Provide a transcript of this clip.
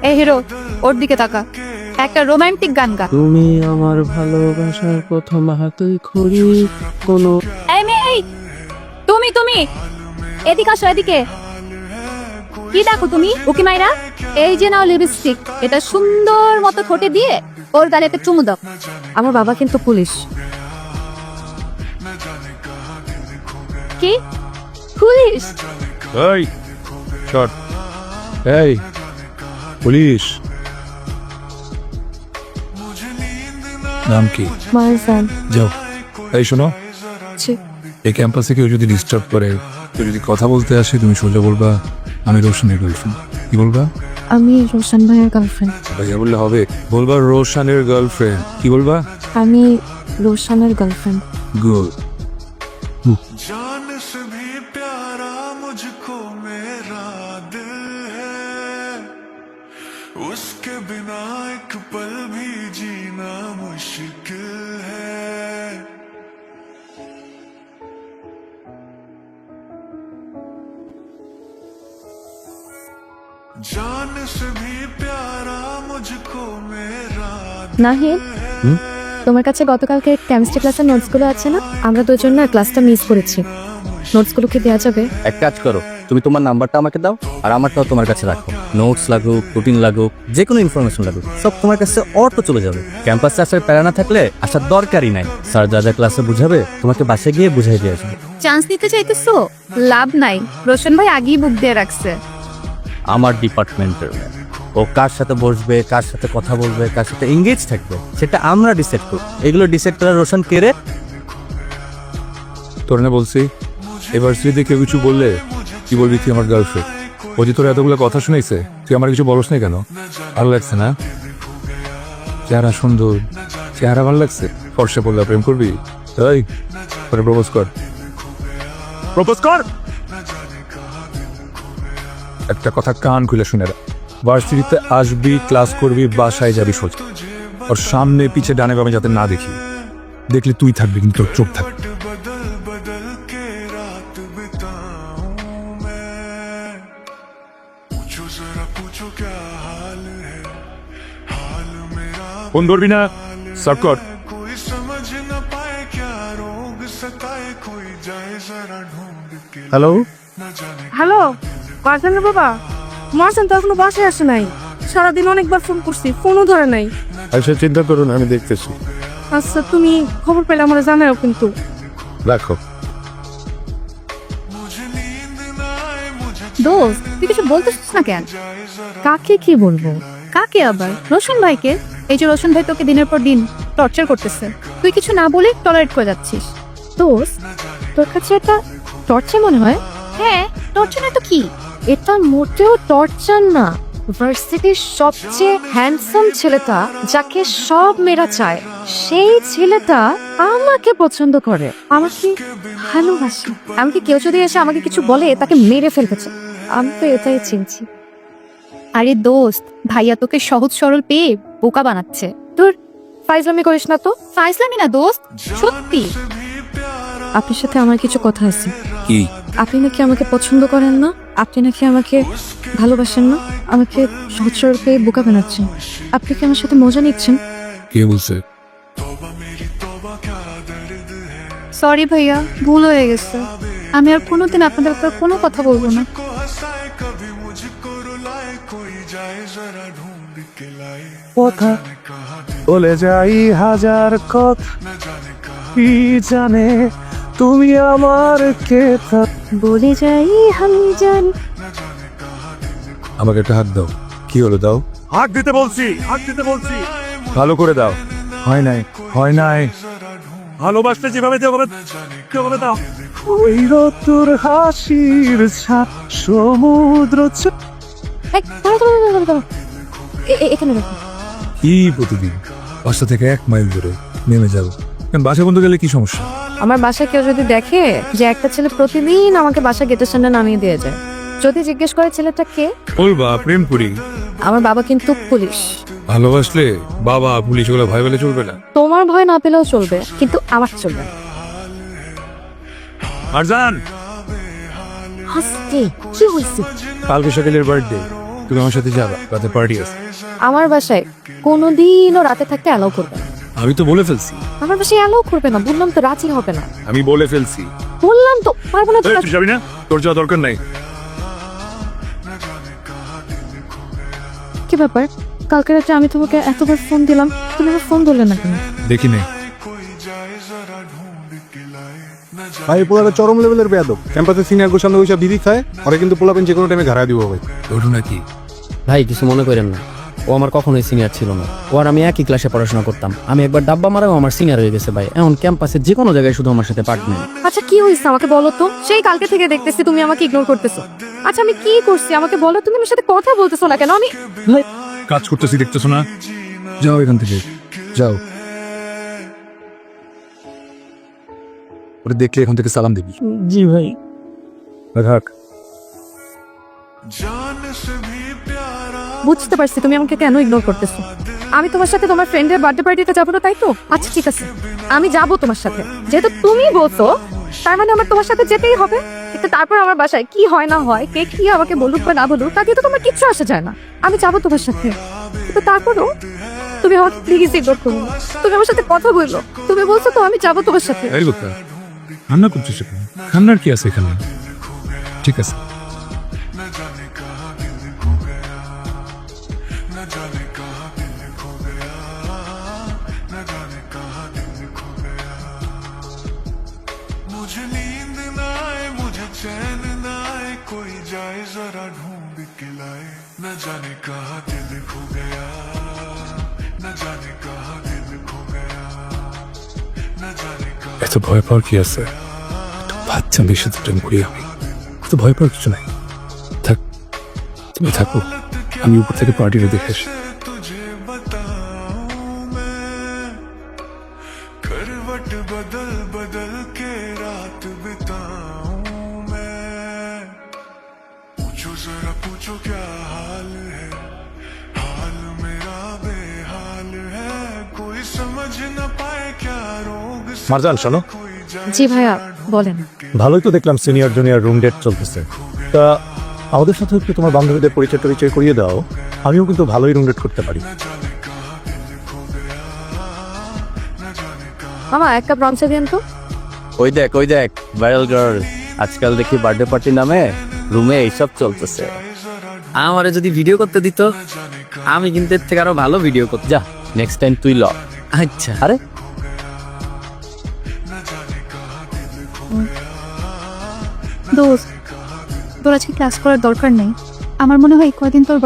এই হিরো, ওর দিকে তাকা, একটা রোমান্টিক গান গা। তুমি আমার ভালোবাসার প্রথম হাতই খড়ি কোনো। এই মেয়ে, এই তুমি এদিকে আসো, এদিকে। কি দেখো তুমি উকি মাইরা? এই যে নাও লিপস্টিক, এটা সুন্দর মতো ঠোঁটে দিয়ে ওর গালে একটা চুমু দাও। আমার বাবা কিন্তু পুলিশ। কি পুলিশ? এই শট, এই পুলিশ। নাম কি? মারজান। যাও। এই শোনো, জি। এই ক্যাম্পাসে কেউ যদি ডিস্টার্ব করে, কেউ যদি কথা বলতে আসে, তুমি সোজা বলবা আমি রোশনের গার্লফ্রেন্ড। কি বলবা? আমি রোশন ভাইয়ের গার্লফ্রেন্ড। ভাইয়া বললে হবে? বলবা রোশনের গার্লফ্রেন্ড। কি বলবা? আমি রোশনের গার্লফ্রেন্ড। গুড। जान से भी प्यारा मुझको मेरा दिल है, उसके बिना एक पल भी जीना मुश्किल है। जान से भी प्यारा मुझको मेरा নাহিদ, তোমার কাছে গতকালকে কেমিস্ট্রি ক্লাসের নোটসগুলো আছে না? আমরা দুজন না ক্লাসটা মিস করেছি। নোটসগুলো কি দেওয়া যাবে? এক কাজ করো, তুমি তোমার নাম্বারটা আমাকে দাও আর আমারটাও তোমার কাছে রাখো। নোটস লাগুক, রুটিন লাগুক, যে কোনো ইনফরমেশন লাগুক, সব তোমার কাছে অটো চলে যাবে। ক্যাম্পাসে আসার প্যারা না থাকলে আসার দরকারই নাই। স্যার যা যা ক্লাসে বুঝাবে তোমাকে বাসে গিয়ে বুঝাই দিয়ে আসবে। চান্স নিতে চাইতেছো? লাভ নাই, রোশন ভাই আগেই বুক দিয়ে রাখছে। আমার ডিপার্টমেন্টের ও কার সাথে বসবে, কার সাথে কথা বলবে, কার সাথে এঙ্গেজ থাকবে, সেটা আমরা ডিসাইড করব। এগুলো ডিসাইড করার রোশন কে রে? তোর না বলছি, এবার যদি কেউ কিছু বললে কি বলবি তুই আমার গার্লফ্রেন্ড। ও যে তোর এতগুলো কথা শুনেছে, তুই আমার কিছু বলস না কেন? ভালো লাগছে না? চেহারা সুন্দর, চেহারা ভালো লাগছে। ফর্সে বললে প্রেম করবি? তাই পরে প্রপোজ কর, প্রপোজ কর। একটা কথা কান খুলে শুনে রাখ, ভার্সিটিতে আসবি, ক্লাস করবি, বাসায় যাবি সোজা। ওর সামনে পিছে ডানে বামে যাতে না দেখি, দেখলে তুই থাকবি কিন্তু তোর চোখ থাকবে। बदल बदल के रात बिताऊं मैं, पूछो जरा पूछो क्या हाल है, हाल मेरा ফোন ধরবি না, সার্ভ কর। कोई समझ न पाए क्या रोग सताए, कोई जाए जरा ढूंढ के হ্যালো, न जाने হ্যালো, কাজের বাবা, মারছেন তো এখনো বাসায় আসে নাই। সারাদিন অনেকবার ফোন করছি, ফোনও ধরে নাই। আচ্ছা চিন্তা করুন, আমি দেখতেছি। আচ্ছা, তুমি খবর পেলে আমার জানাও কিন্তু। রাখো। मुझे नींद न आए, मुझे দোস্ত, তুই কিছু বলতেছিস না কেন? কাকে কি বলবো? কাকে আবার? রোশন ভাইকে। এই যে রোশন ভাই তোকে দিনের পর দিন টর্চার করতেছে, তুই কিছু না বলে টলারেট করে যাচ্ছিস। দোস্ত, তোর কাছে এটা টর্চার মনে হয়? হ্যাঁ, টর্চার না তো কি? এটা মোটেও টর্চার না। ভার্সিটির সবচেয়ে হ্যান্ডসাম ছেলেটা, যাকে সব মেয়েরা চায়, সেই ছেলেটা আমাকে পছন্দ করে, আমাকে ভালোবাসে। আমাকে কেউ যদি এসে আমাকে কিছু বলে, তাকে মেরে ফেলতে চায়। আমি তো এটাই চিনছি। আরে দোস্ত, ভাইয়া তোকে সহজ সরল পেয়ে বোকা বানাচ্ছে। তোর ফাইজলামি করিস না তো। ফাইজলামি না দোস্ত, সত্যি। আপনার সাথে আমার কিছু কথা আছে। কি? আপনি নাকি আমাকে পছন্দ করেন না, আপনি নাকি আমাকে ভালোবাসেন না, আমাকে সহজ সরল পেয়ে বোকা বানাচ্ছেন। আপনি কি আমার সাথে মজা নিচ্ছেন? কে বলছে? সরি ভাইয়া, ভুল হয়ে গেছে। আমি আর কোনোদিন আপনাদের ব্যাপারে কোনো কথা বলবো না। को हंसाए, कभी मुझको रुलाए, कोई जाए जरा ढूंढ के लाए, কথা বলে যাই হাজার কথা, কি জানে তুমি আমার কে থাক। বলে যাই আমি জানি। আমাকে একটা হাত দাও। কি হলো? দাও। হাত দিতে বলছি, হাত দিতে বলছি। ভালো করে দাও। হয় নাই, হয় নাই। ভালোবাসতে যেভাবে দেওয়া হবে দাও। ওই তোর হাসির ছাপ সমুদ্র এই, দাঁড়াও, দাঁড়াও, দাঁড়াও, দাঁড়াও। এখানে রাখো। কি প্রতিদিন বাসা থেকে 1 মাইল দূরে নেমে যাবো? কারণ বাসা বন্ধ গেলে কি সমস্যা? আমার বাসায় কেউ যদি দেখে যে একটা ছেলে প্রতিদিন আমাকে বাসা গেটের সামনে নামিয়ে দিয়ে যায়, যদি জিজ্ঞেস করে ছেলেটা কে, বলবা প্রেম করি। আমার বাবা কিন্তু পুলিশ। ভালোবাসলে বাবা পুলিশ ওগুলো ভয় পেলে চলবে না। তোমার ভয় না পেলেও চলবে, কিন্তু আমার চলবে না। মারজান হাসতে কি হয়েছে? কালকে সকালের বার্থডে, তুমি আমার সাথে যাবা, রাতে পার্টি আছে। আমার বাসায় কোনোদিনও রাতে থাকতে অ্যালাউ করবে না। আমি তো বলে ফেলছি, আমার বাসায় অ্যালাউ করবে না, বললাম তো রাজি হবে না। আমি বলে ফেলছি। বললাম তো পারবো না তো। তুই যাবি না? তোর যাওয়া দরকার নাই। কি ব্যাপার? কালকে রাতে আমি তোমাকে এতবার ফোন দিলাম, তুমি আমার ফোন ধরলে না কেন? দেখি নেই। ভাই পোলাটা চরম লেভেলের বেয়াদব। ক্যাম্পাসে সিনিয়র গোর সামনে বসে বিড়ি খায়, ওরা কিন্তু পোলাপেন যে কোনো টাইমে ঘাড়া দিব ভাই। ওঠো নাকি? ভাই কিছু মনে করেন না, ও আমার কখনোই সিনিয়র ছিল না। ও আর আমি একই ক্লাসে পড়াশোনা করতাম। আমি একবার ডাব্বা মারাও আমার সিনিয়র হয়ে গেছে ভাই। এখন ক্যাম্পাসে যে কোনো জায়গায় শুধু আমার সাথে পার্টনার। আচ্ছা কি হয়েছে আমাকে বলো তো? সেই কালকে থেকে দেখতেছি তুমি আমাকে ইগনোর করতেছো। আচ্ছা আমি কি করছি আমাকে বলো, তুমি আমার সাথে কথা বলতেছো না কেন? আমি কাজ করতেছি দেখতেছো না? যাও এখান থেকে, যাও। ওরে দেখলে এখন থেকে সালাম দিবি। জি ভাই। থাক। जान से भी प्यारा বুঝতে পারছি তুমি আমাকে কেন ইগনোর করতেছো। আমি তোমার সাথে তোমার ফ্রেন্ডের বার্থডে পার্টিতে যাবো না, তাই তো? আচ্ছা ঠিক আছে, আমি যাবো তোমার সাথে, যেহেতু তুমি বলছো তার মানে আমার তোমার সাথে যেতেই হবে। কিন্তু তারপর আমার বাসায় কি হয় না হয়, কে কি আমাকে বলুক বা না বলুক, তাতে তো তোমার কিচ্ছু আসে যায় না। আমি যাবো তোমার সাথে, কিন্তু তারপরও তুমি আমাকে প্লিজ ইগনোর করো না। তুমি আমার সাথে কথা বললো, তুমি বলছো তো আমি যাবো তোমার সাথে। এই লোকটা কান্না করছিস কেন? কান্নার কি আছে এখানে? ঠিক আছে, मुझे नींद ना आए, मुझे चैन ना आए, कोई जाए जरा ढूंढ के लाए। न जाने कहाँ दिल खो गया, न जाने कहाँ दिल खो गया, न जाने कहाँ। এত ভয় পাওয়ার কি আছে? একটা বাচ্চা মেয়ের সাথে প্রেম করি আমি, তো ভয় পাওয়ার কিছু নাই। থাক, তুমি থাকো, আমি উপর থেকে পার্টিটা দেখে আসি। तुझे बताऊं मैं, करवट बदल बदल के रात बिताऊं मैं। पूछो जरा पूछो क्या हाल है, हाल मेरा बेहाल है। कोई समझ न पाए क्या रोग से মারজান শোনো, कोई जाए জি ভাইয়া বলেন। ভালোই তো দেখলাম সিনিয়র জুনিয়র রুম ডেট চলতেছে। তা আমাদের সাথে একটু তোমার বান্ধবীদের পরিচয় টরিচয় করিয়ে দাও, আমিও কিন্তু ভালোই রুম ডেট করতে পারি। মামা এক কাপ রং চা দিন তো। ওই দেখ ভাইরাল গার্ল, আজকাল দেখি বার্থডে পার্টি নামে রুমে এইসব চলতেছে। আমারে যদি ভিডিও করতে দিত, আমি কিন্তু এর থেকে আরো ভালো ভিডিও করতে। যা নেক্সট টাইম তুই ল। আচ্ছা। আরে দোস্ত, তোর আজকে ক্লাস করার দরকার নেই। আমার মনে হয় কয়দিন তোর